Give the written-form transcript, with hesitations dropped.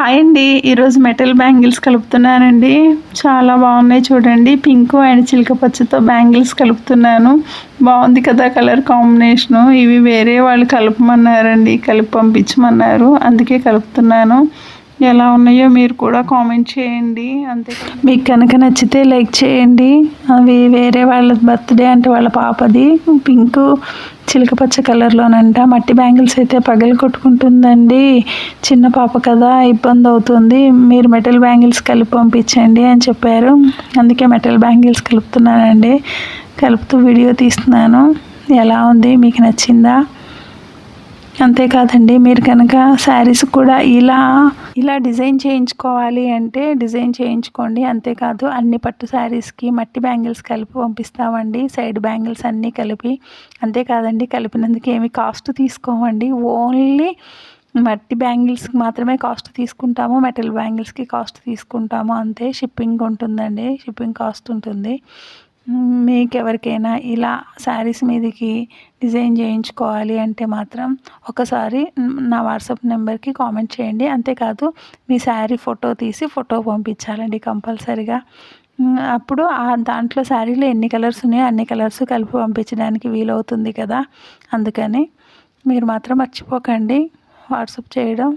Hi అండి. ఈరోజు metal bangles కలుపుతున్నానండి. చాలా బాగున్నాయి చూడండి. పింక్ అండ్ చిలక పచ్చతో బ్యాంగిల్స్ కలుపుతున్నాను. బాగుంది కదా కలర్ కాంబినేషను. ఇవి వేరే వాళ్ళు కలపమన్నారండి, కలిపి పంపించమన్నారు, అందుకే కలుపుతున్నాను. ఎలా ఉన్నాయో మీరు కూడా కామెంట్ చేయండి. అంతే మీకు కనుక నచ్చితే లైక్ చేయండి. అవి వేరే వాళ్ళ బర్త్డే అంటే వాళ్ళ పాపది, పింక్ చిలక పచ్చ కలర్లోనంట. మట్టి బ్యాంగిల్స్ అయితే పగలు కొట్టుకుంటుందండి, చిన్న పాప కదా ఇబ్బంది అవుతుంది, మీరు మెటల్ బ్యాంగిల్స్ కలిపి పంపించండి అని చెప్పారు. అందుకే మెటల్ బ్యాంగిల్స్ కలుపుతున్నానండి. కలుపుతూ వీడియో తీస్తున్నాను. ఎలా ఉంది, మీకు నచ్చిందా? అంతేకాదండి, మీరు కనుక శారీస్ కూడా ఇలా డిజైన్ చేయించుకోవాలి అంటే డిజైన్ చేయించుకోండి. అంతేకాదు అన్ని పట్టు శారీస్కి మట్టి బ్యాంగిల్స్ కలిపి పంపిస్తామండి, సైడ్ బ్యాంగిల్స్ అన్నీ కలిపి. అంతేకాదండి, కలిపినందుకు ఏమి కాస్ట్ తీసుకోమండి, ఓన్లీ మట్టి బ్యాంగిల్స్కి మాత్రమే కాస్ట్ తీసుకుంటాము, మెటల్ బ్యాంగిల్స్కి కాస్ట్ తీసుకుంటాము అంతే. షిప్పింగ్ ఉంటుందండి, షిప్పింగ్ కాస్ట్ ఉంటుంది. మీకు ఎవరికైనా ఇలా శారీస్ మీదకి డిజైన్ చేయించుకోవాలి అంటే మాత్రం ఒకసారి నా వాట్సాప్ నెంబర్కి కామెంట్ చేయండి. అంతేకాదు మీ శారీ ఫోటో తీసి ఫోటో పంపించాలండి కంపల్సరీగా. అప్పుడు దాంట్లో శారీలో ఎన్ని కలర్స్ ఉన్నాయో అన్ని కలర్స్ కలిపి పంపించడానికి వీలవుతుంది కదా. అందుకని మీరు మాత్రం మర్చిపోకండి వాట్సాప్ చేయడం.